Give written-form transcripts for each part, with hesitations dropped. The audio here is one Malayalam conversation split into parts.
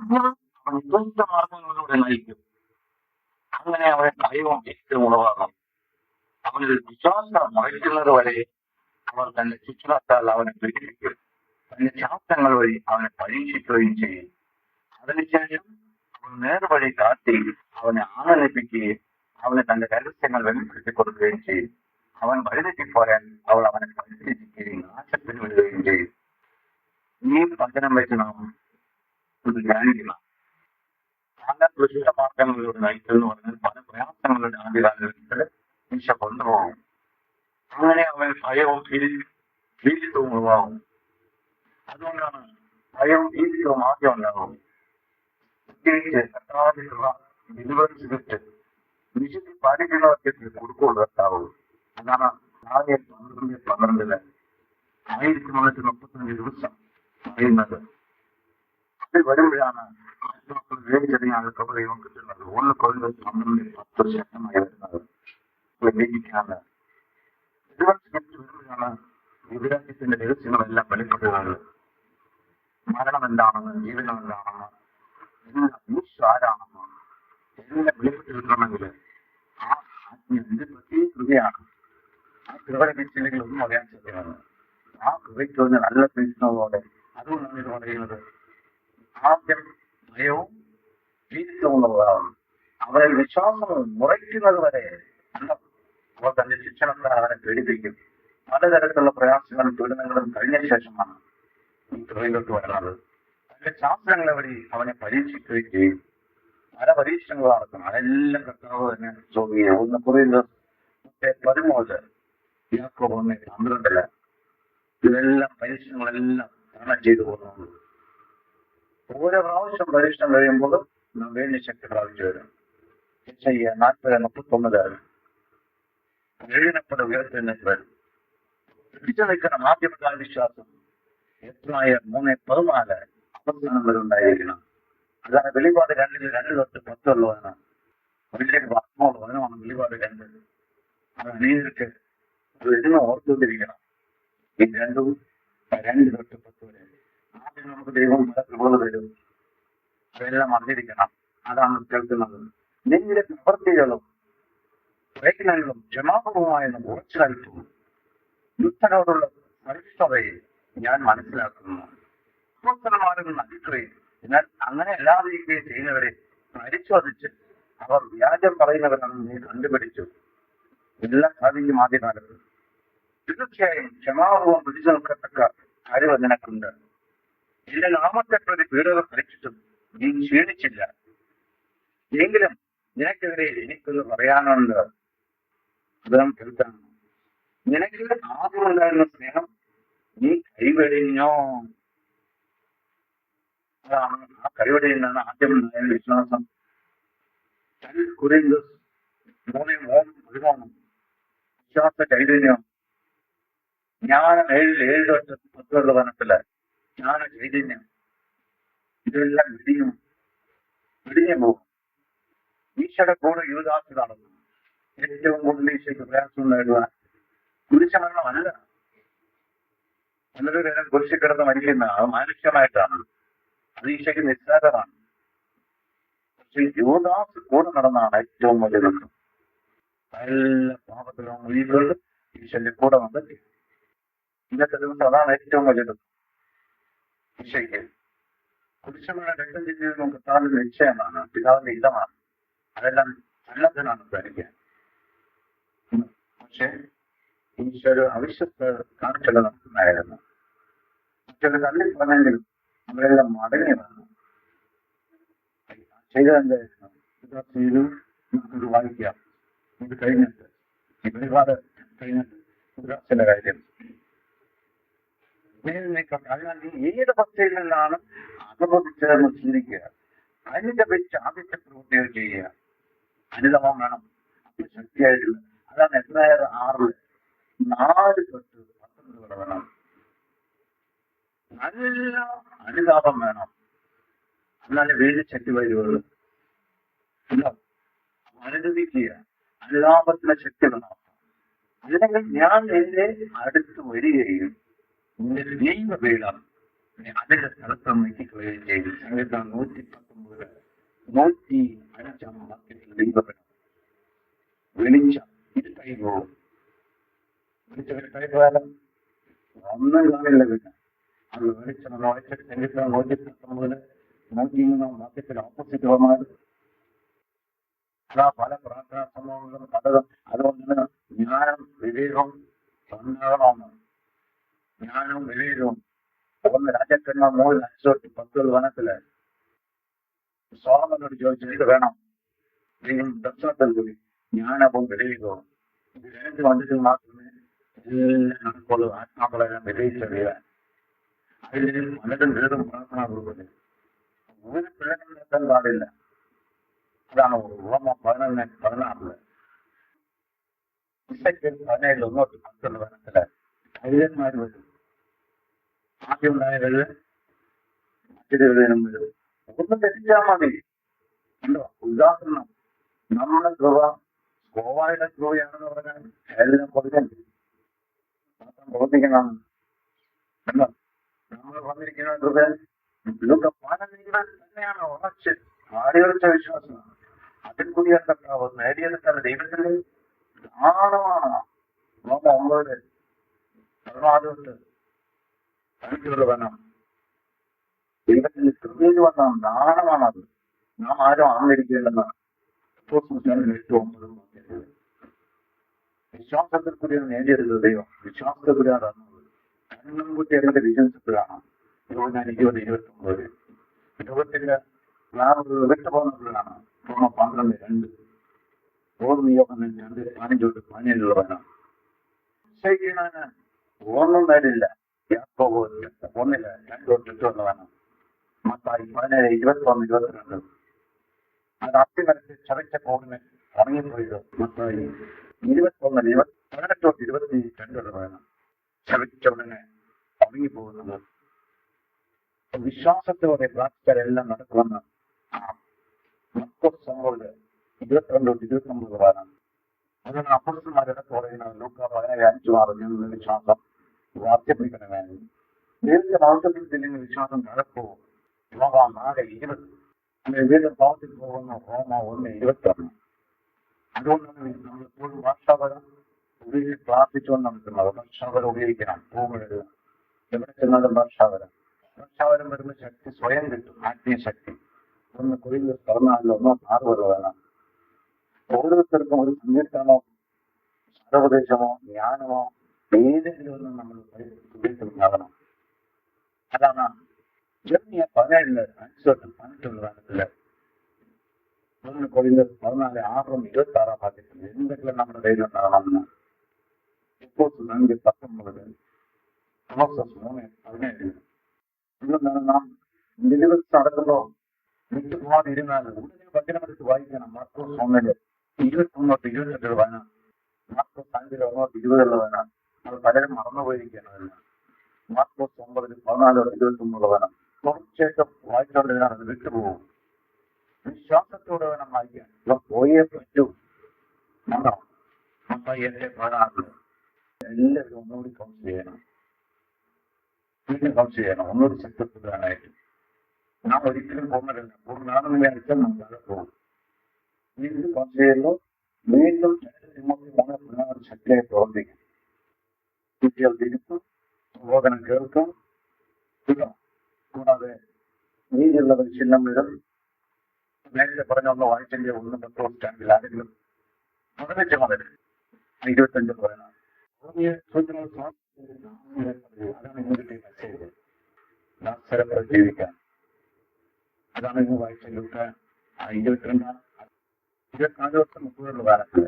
അവൻ വ്യത്യസ്ത മാർഗങ്ങളിലൂടെ നയിക്കും. അങ്ങനെ അവൻ ഭയവും ഭീതിയും ഉളവാകും. അവനൊരു വിശ്വാസം മുളയ്ക്കുന്നത് വരെ അവർ തന്റെ ശിക്ഷണത്താൽ അവനെ പീഡിപ്പിക്കും. തന്റെ ശാസ്ത്രങ്ങൾ വഴി അവനെ പരീക്ഷിക്കുകയും ചെയ്യും. അതിനുശേഷം അവൻ നേർവഴി കാട്ടി അവനെ ആനന്ദിപ്പിക്കുകയും അവന് തന്റെ രഹസ്യങ്ങൾ വെളിപ്പെടുത്തി കൊടുക്കുകയും ചെയ്യും. അവൻ വഴിതെറ്റിപ്പോയാൽ അവൾ അവനെ പരിശീലിക്കുകയും നാശത്തിന് വിടുകയും ചെയ്യും. ഈ വചനം വെച്ച് നാം ഇത് ധ്യാനിക്കണം. പല ദുഷിത മാർഗങ്ങളിലൂടെ നയിച്ചെന്ന് പറഞ്ഞാൽ പല പ്രയാസങ്ങളുടെ ആദ്യകാലഘട്ടത്തിൽ ഈശോ കൊണ്ടുപോകും. അങ്ങനെ അവൻ ഭയവും ഭീതിത്വവും ഉളവാകും. അതുകൊണ്ടാണ് ഭയവും ഭീതിത്വവും ആദ്യം ഉണ്ടാകും. പ്രത്യേകിച്ച് കർത്താവിലുള്ള യൂണിവേഴ്സിറ്റി വിശുദ്ധി പാലിക്കുന്നവർക്ക് കൊടുക്കുള്ളൂ കർത്താവ്. അതാണ് 12:12 1335 ദിവസം പറയുന്നത്. അത് വരുമ്പോഴാണ് ആത്മാക്കൾ വേദിച്ചറിയാനുള്ള കൃപയും കിട്ടുന്നത്. 1 Corinthians 12:10 ശക്തമായി വരുന്നത് ലഭിക്കാണ്. വരുമ്പോഴാണ് വിവരാജ്യത്തിന്റെ രഹസ്യങ്ങളെല്ലാം വെളിപ്പെടുന്നത്. മരണം എന്താണെന്ന്, ജീവനം എന്താണെന്ന്, ഈശോ ആരാണെന്ന് എല്ലാം വെളിപ്പെട്ട് കിട്ടണമെങ്കിൽ ആ ആജ്ഞ ഇത് പ്രത്യേക കൃപയാണ്. ആ കൃപ ലഭിച്ചില്ലെങ്കിൽ ഒന്നും അറിയാൻ സാധ്യമാണ്. ആ കൃപയ്ക്ക് ഒന്ന് നല്ല പ്രശ്നങ്ങളോടെ അതുകൊണ്ടാണ് ഇത് പറയുന്നത്. ആദ്യം ഭയവും ഭീതിത്വമുള്ളതാണ്. അവരെ വിശ്വാസവും മുറയ്ക്കുന്നത് വരെ അവർ തന്റെ ശിക്ഷണത്തെ അവനെ പീഡിപ്പിക്കും. പലതരത്തിലുള്ള പ്രയാസങ്ങളും പീഡനങ്ങളും കഴിഞ്ഞ ശേഷമാണ് ഈ കൃപയിലോട്ട് വരുന്നത്. തന്റെ ശാസ്ത്രങ്ങളെ വഴി അവനെ പരീക്ഷിക്കുകയും ചെയ്യും. പല പരീക്ഷണങ്ങൾ നടക്കും. അതെല്ലാം കർത്താവ് തന്നെ ചോദിക്കുക. 1 Corinthians 13 യാക്കോബ് 1:12 ഇതെല്ലാം പരീക്ഷണങ്ങളെല്ലാം തരണം ചെയ്തു പോകുന്നു. ഓരോ പ്രാവശ്യം പരീക്ഷണം കഴിയുമ്പോൾ നാം വീണ്ടും ശക്തി പ്രാപിച്ചു വരും. 40:39 എഴുതിനപ്പെടെ ഉയർത്തുന്നേക്ക് വരും. പിടിച്ചു നിൽക്കണം. ആദ്യപ്രധാന വിശ്വാസം എത്രയായ 3:14 അവസാനം വരെ ഉണ്ടായിരിക്കണം. അതാണ് വെളിപാട് 2:2-10 വലിയ ആത്മാവുള്ള വചനമാണ് വെളിപാട് 2. അത് അനേകർക്ക് അത് എഴുതുന്ന ഓർത്തുകൊണ്ടിരിക്കണം. ഈ 2:2-10 വരെ ആദ്യം നമുക്ക് ദൈവം പല കൃപകൾ തരും. അതെല്ലാം അറിഞ്ഞിരിക്കണം. അതാണ് കേൾക്കുന്നത്. നിങ്ങളുടെ പ്രവൃത്തികളും പ്രയത്നങ്ങളും ക്ഷമാപകമായ ഉറച്ചു നൽകും. യുദ്ധനോടുള്ള സഹിഷ്ണുതയെ ഞാൻ മനസ്സിലാക്കുന്നു. അപ്പോസ്തലന്മാരെന്ന് നടിക്കുകയും എന്നാൽ അങ്ങനെ അല്ലാതിരിക്കുകയും ചെയ്യുന്നവരെ പരിശോധിച്ച് അവർ വ്യാജം പറയുന്നവരാണെന്ന് നീ കണ്ടുപിടിച്ചു. എല്ലാം സാധിക്കും ആദ്യകാലത്ത്. തീർച്ചയായും ക്ഷമാപൂർവം പിടിച്ചു നിൽക്കത്തക്ക കഴിവ് നിനക്കുണ്ട്. എന്റെ നാമത്തെ പ്രതി പീഡകൾ സഹിച്ചിട്ടും നീ ക്ഷീണിച്ചില്ല. എങ്കിലും നിനക്കെതിരെ എനിക്കൊന്ന് പറയാനുണ്ട്. അദ്ദേഹം കേൾക്കണം. നിനക്ക് ആദ്യമുണ്ടായിരുന്ന സ്നേഹം നീ കൈവെടിഞ്ഞോ? അതാണ് ആ കൈവെടിയുന്നതാണ് ആദ്യം ഉണ്ടായ വിശ്വാസം. 2 Corinthians 3:13 വിശ്വാസ ചൈതന്യം. ജ്ഞാനം 7:7-10 വനത്തില് ജ്ഞാന ചൈതന്യം. ഇതെല്ലാം വിടിഞ്ഞു പോകും. ഈശോയുടെ കൂടെ യുവദാസ് നടന്നു. ഏറ്റവും കൂടുതൽ ഈശോയ്ക്ക് പ്രയാസം നേടുവാൻ കുരിശമരണമല്ല. പലരും നേരം കുരിശിൽ കിടന്ന് മരിക്കുന്ന അത് മാനുഷ്യമായിട്ടാണ്. അത് ഈശോയ്ക്ക് നിസ്സാരമാണ്. പക്ഷെ യുവദാസ് കൂടെ നടന്നാണ് ഏറ്റവും വലിയ ദുഃഖം. എല്ലാ പാപത്തിലും മുഴുകൊണ്ട് ഈശോന്റെ കൂടെ വന്നിട്ട് ഇന്നത്തെ ദിവസം അതാണ് ഏറ്റവും വലിയ ദുഃഖം. ഈശോയ്ക്ക് കുരിശമരണ രക്തം ചിന്തിക്കുന്നത് കർത്താവിന്റെ നിശ്ചയമാണ്, പിതാവിന്റെ ഹിതമാണ്. അതെല്ലാം നല്ലതിനാണ് ധരിക്കാൻ. പക്ഷെ ഈശോ അവിശ്വസ്ത കാണിച്ചുള്ള നമുക്കുണ്ടായിരുന്നു. മറ്റൊരു തള്ളി പറഞ്ഞെങ്കിലും അവരെല്ലാം മടങ്ങി വന്നു. ചെയ്തെന്തായിരുന്നു? ചെയ്തു. നമുക്കിത് വായിക്കാം. ഇത് കഴിഞ്ഞിട്ട് ഈ പരിപാടി കഴിഞ്ഞിട്ട് ചില കാര്യം അതിനാൽ ഏത് ഭക്തിയിൽ നിന്നാണ് അനുഭവിച്ചതെന്ന് ചിന്തിക്കുക. അനുജപിച്ച് ആദ്യത്തെ പ്രവൃത്തികൾ ചെയ്യുക. അനുതമം വേണം. അത് ശക്തിയായിട്ടുള്ള അതാണ് എബ്രായർ 6:4-19 വേണം. നല്ല അനുതാപം വേണം. എന്നാലും വീണ്ടും ശക്തി വരുവുള്ളൂ. അനുദപിക്കുക. അനുതാപത്തിന് ശക്തി വേണം. അല്ലെങ്കിൽ ഞാൻ എന്റെ അടുത്ത് വരികയും നിന്റെ ദൈവപീഠം അതിന്റെ സ്ഥലത്ത് നീക്കി സംഗീതം 119 105 വാക്യത്തിൽ ദൈവപ്പെടും. വെളിച്ചം ഇരുട്ടായി പോകും. വെളിച്ചം ഇരുട്ടായി പോയാലും ഒന്നും കാണില്ല. പിന്നെ അത് വെളിച്ചം വായിച്ചിട്ട് സംഗീതം 119 103 വാക്യത്തിൽ ഓപ്പോസിറ്റ് വന്നാൽ അതാ പല പ്രാർത്ഥനാ സംഭവങ്ങളും പലതും. അതുകൊണ്ട് ജ്ഞാനം വിവേകവും ഉണ്ടാകണമെന്ന്. ജ്ഞാനവും വിവേകവും 1 രാജാക്കന്മാർ 3:5-10 വനത്തില് സോളമനോട് ചോദിച്ചു, ഇത് വേണം ദർശനത്തിൽ കൂടി ജ്ഞാനവും വിവേകവും ഇത് രണ്ട് വന്നിട്ട് മാത്രമേ എല്ലാം നടക്കുള്ളൂ. ആത്മാക്കളെല്ലാം വിവേചിച്ചറിയാൻ അതിൽ പലരും വീടും പ്രാർത്ഥന കൊടുക്കുന്നത് ഒരു പിഴകളെത്താൻ പാടില്ല. അതാണ് റോമ 11:16 ഇസയ്ക്കൽ 17:1-10 വനത്തില് ധൈര്യന്മാർ വരും. ആദ്യം ഉണ്ടായത് മറ്റൊരു വരും. ഒന്ന് തെറ്റിച്ചാൽ മതി. ഉണ്ടോ ഉദാഹരണം, നമ്മുടെ കൃപ ഗോവായുടെ കൃപയാണെന്ന് പറഞ്ഞാൽ എല്ലാം പ്രവർത്തിക്കണം. ഉണ്ടോ നമ്മൾ വന്നിരിക്കുന്ന കൃപ ഇതൊക്കെ പാലനീക്കാൻ തന്നെയാണ് ഉറച്ച് ആടിയുറച്ച വിശ്വാസമാണ്. അതിൽ കൂടി എന്താ നേടിയെടുക്കാൻ ദൈവത്തിന്റെ ദാനമാണ്. റോമ 9:16 തനിക്കുള്ള വനം ദൈവത്തിന്റെ കൃപയിൽ വന്ന ദാനമാണത്. നാം ആരും ആന്നിരിക്കേണ്ടെന്നാണ്. വിശ്വാസത്തിൽ കൂടിയാണ് നേടിയെടുത്തത് ദൈവം. വിശ്വാസത്തിൽ കൂടിയാണ് തന്നത്. കണ്ണം കൂട്ടി അതിന്റെ വിശ്വസിച്ചപ്പോഴാണ് 20-29 രോഗത്തിന്റെ വിട്ടുപോകുന്നപ്പോഴാണ് റോമ 12:2 15-15 നിശ്ചയിക്കുന്നതിന് ഒന്നും നേടില്ല. യാക്കോബ് 1:2-8 മത്തായി 17:21-22 അത് അത്തിമരത്തിൽ ചതച്ച കോടിന് ഉണങ്ങിപ്പോയത്. മത്തായി 21:18-22 ചതച്ച ഉടനെ ഉണങ്ങിപ്പോകുന്നത്. വിശ്വാസത്തോടെ പ്രാർത്ഥിച്ചാലെല്ലാം നടക്കുമെന്ന് മർക്കോസ് 22-29 അങ്ങനെ അപ്പോസ്തലന്മാരുടെ പറയുന്നത്. ലൂക്ക 17:5-6 ഞങ്ങളുടെ വിശ്വാസം വർദ്ധിപ്പിക്കണമെന്ന്. ദൈവത്തെ വർദ്ധിപ്പിച്ചില്ലെങ്കിൽ വിശ്വാസം നടക്കുമോ? യോഹ 4:20 വീണ്ടും പ്രവർത്തിച്ചു പോകുന്നു. റോമ 1:21 അതുകൊണ്ടാണ് നമ്മൾ എപ്പോഴും ഭാഷാപരം ഉപയോഗിച്ച് പ്രാർത്ഥിച്ചുകൊണ്ട് നടക്കുന്നത്. ഭാഷാപരം ഉപയോഗിക്കണം. ഭൂമിയുടെ എവിടെ ചെന്നാലും ഭാഷാപരം വരുന്ന ശക്തി സ്വയം കിട്ടും. ആത്മീയ ശക്തി ഒന്ന് കുഴിയിൽ പറഞ്ഞാലോ 6 വേണം. ഓരോരുത്തർക്കും ഒരു സംഗീതമോ സർവോപദേശമോ ജ്ഞാനമോ ഏതെങ്കിലും ഒന്നും നമ്മൾ ഉപയോഗിക്കുന്നുണ്ടാകണം. അതാണ് ജർമ്മിയ 17:5-18 ഒന്ന് കൊഴിഞ്ഞ് 14:6-26 ഭാഗത്തിൽ എന്തെങ്കിലും നമ്മുടെ കയ്യിൽ ഉണ്ടാകണമെന്ന്. ഇപ്പോൾ സംഖ്യ 19 3:17 ഇതൊന്നാണ് നാം ഡെലിവറി നടക്കുമ്പോൾ വിട്ടുപോകാതിരുന്നാൽ വചനമെടുത്ത് വായിക്കണം. മാർക്കോസ് 1:21-28 വേണം. മാർക്കോസ് 5:1-20 അത് പലരും മറന്നുപോയിരിക്കുകയാണ്. മാർക്കോസ് 9:14-29 വേണം. കുറച്ചേറ്റം വായിച്ചുകൊണ്ടിരുന്നാൽ അത് വിട്ടുപോകും. വിശ്വാസത്തോടെ വേണം വായിക്കാൻ. ഇവ പോയേ പറ്റൂ. ആണോ? 16 എല്ലാവരും ഒന്നുകൂടി കൗൺസിൽ ചെയ്യണം. വീണ്ടും കൗൺസിൽ ചെയ്യണം. ഒന്നുകൂടി ശക്തിപ്പെടാനായിട്ട്. നാം ഒരിക്കലും പോകുന്നില്ല. പൂർണ്ണാണെന്ന് വിചാരിച്ചാൽ നമുക്ക് അത് പോകും. വീണ്ടും കൗൺസിൽ ചെയ്യുന്നു. വീണ്ടും ശക്തിയായി പ്രവർത്തിക്കും. കുട്ടികൾ തിരിച്ചും പ്രബോധനം കേൾക്കും. കൂടാതെ നീതിയുള്ള പരിശീലനം വരും. നേരത്തെ പറഞ്ഞൊന്ന് വായിച്ചെങ്കിൽ 1-10 സ്റ്റാൻഡിൽ ആരെങ്കിലും പതിനഞ്ച് മുതൽ 25 പറയണം. അതാണ് ഇന്ന് കിട്ടിയ മെസ്സേജ്. നാസരത്തിൽ ജീവിക്കാൻ. അതാണ് ഇന്ന് വായിച്ച ലൂക്ക 22-24 കാലത്ത്.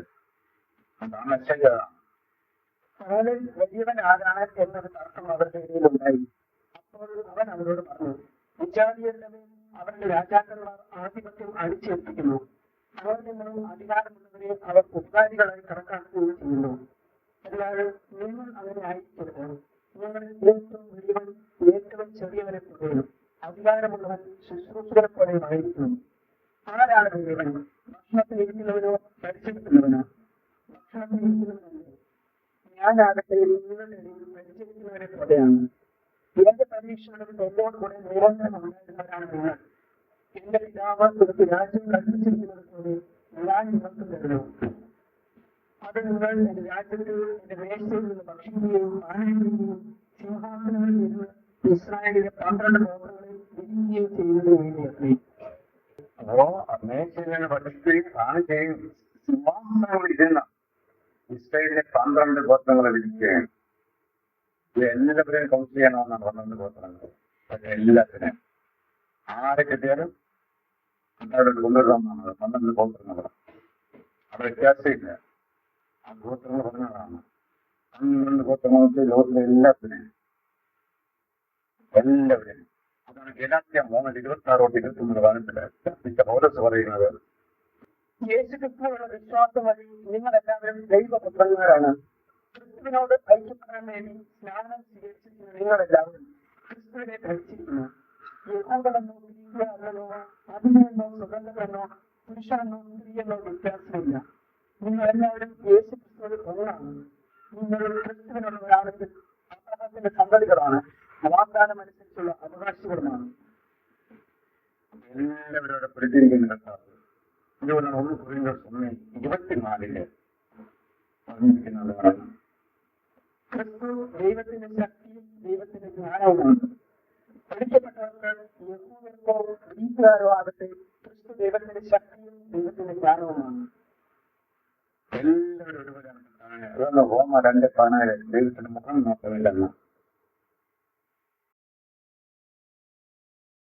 അതാണ് മെസ്സേജ്. അവനിൽ വലിയവൻ ആരാണ് എന്നൊരു തർക്കം അവരുടെ ഇടയിലുണ്ടായി. അപ്പോൾ അവൻ അവരോട് പറഞ്ഞു, വിജാതിയല്ലവൻ അവരുടെ രാജാക്കന്മാർ ആധിപത്യം അടിച്ചേൽപ്പിക്കുന്നു. അവരിൽ നിന്നും അധികാരമുള്ളവരെ അവർ ഉപകാരികളായി കണക്കാക്കുകയും ചെയ്യുന്നു. അല്ലാതെ നിങ്ങൾ അവരെ ആയിരിക്കരുത്. നിങ്ങളിൽ ഏറ്റവും വലിയവൻ ഏറ്റവും ചെറിയവരെ പോലെയും അധികാരമുള്ളവൻ ശുശ്രൂഷകരെ പോലെയും ആയിരിക്കും. ആരാണ് വലിയവൻ? ഭക്ഷണത്തിൽ ഇരിക്കുന്നവനോ പരിചരിക്കുന്നവനോ? ഭക്ഷണത്തിൽ ഇരിക്കുന്നവനല്ലേ. ഞാനാകട്ടെ നിങ്ങളുടെ ഇടയിൽ പരിചരിക്കുന്നവരെ പോലെയാണ്. ഏത് പരീക്ഷകളും എന്നോട് കൂടെ നിരന്തരം ഉണ്ടായിരുന്നവരാണ് നിങ്ങൾ. എന്റെ പിതാവ് കുറച്ച് രാജ്യം കൽപ്പിച്ചിരിക്കുന്നത് പോലെ ഞാൻ നിങ്ങൾക്ക് തരുന്നു. അത് നിങ്ങൾ എന്റെ രാജ്യത്തിൽ എന്റെ മേശയിൽ നിന്ന് ഭക്ഷിക്കുകയും ആനന്ദിക്കുകയും സിംഹാസനങ്ങളിൽ നിന്ന് ഇസ്രായേലിലെ 12 ഗോത്രങ്ങളിൽ വിരിക്കുകയും ചെയ്യുന്നതിന് വേണ്ടിയത്രേ. അപ്പോ മേശയിൽ നിന്ന് ഭക്ഷിക്കുകയും ആനന്ദിക്കുകയും സിംഹാസനങ്ങളിൽ ഇരുന്ന ഇസ്രായേലിലെ 12 ഗോത്രങ്ങളെ വിരിക്കുകയും ഇത് എല്ലാവരെയും കൗൺസിൽ ചെയ്യണമെന്നാണ് 12 ഗോത്രങ്ങൾ. പക്ഷെ എല്ലാത്തിനെയും ആരെ കിട്ടിയാലും അവിടെ കൊണ്ടുവരണമെന്നാണ് 12 ഗോത്രങ്ങൾ. അവിടെ വ്യത്യാസമില്ല. ആ ഗോത്രങ്ങൾ പറഞ്ഞതാണ് 12 ഗോത്രങ്ങൾ വെച്ച് ലോകത്തിലെ എല്ലാവരെയും. അതാണ് ഗലാത്യ 3:26-29 കാലത്തില് പൗലോസ് പറയുന്നത്. യേശു ക്രിസ്തുവിനുള്ള വിശ്വാസം വഴി നിങ്ങളെല്ലാവരും ദൈവപുത്രന്മാരാണ്. ക്രിസ്തുവിനോട് ഐക്യപ്പെടാൻ വേണ്ടി സ്നാനം സ്വീകരിച്ചിരിക്കുന്ന നിങ്ങളെല്ലാവരും ക്രിസ്തുവിനെ ധരിച്ചിരിക്കുന്നു. യഹൂദനെന്നോ ഗ്രീക്കനെന്നോ അതിനെന്നോ സുഗന്ധനെന്നോ പുരുഷനെന്നോ സ്ത്രീയെന്നോ വ്യത്യാസമില്ല. നിങ്ങളെല്ലാവരും യേശു ക്രിസ്തുവിൽ ഒന്നാണ്. നിങ്ങൾ ക്രിസ്തുവിനുള്ളവരാണെങ്കിൽ അബ്രഹാമിന്റെ സന്തതികളാണ്, വാഗ്ദാനം അനുസരിച്ചുള്ള അവകാശികളുമാണ്. എല്ലാവരോടെ പ്രതികരിക്കുന്ന കർത്താവ് ഇതുപോലെ 1 Corinthians 1:24 പറഞ്ഞിരിക്കുന്നത് ക്രിസ്തു ദൈവത്തിന്റെ ശക്തിയും ദൈവത്തിന്റെ ജ്ഞാനവുമാണ്. പഠിക്കപ്പെട്ടവർക്ക് യഹൂദർക്കോ ഗ്രീക്കുകാരോ ആകട്ടെ ക്രിസ്തു ദൈവത്തിന്റെ ശക്തിയും ദൈവത്തിന്റെ ജ്ഞാനവുമാണ്. എല്ലാവരും ഒരുപോലെയാണ്. അതൊന്ന് Roma 2:16 ദൈവത്തിന്റെ മുഖം നോക്കമില്ലെന്ന്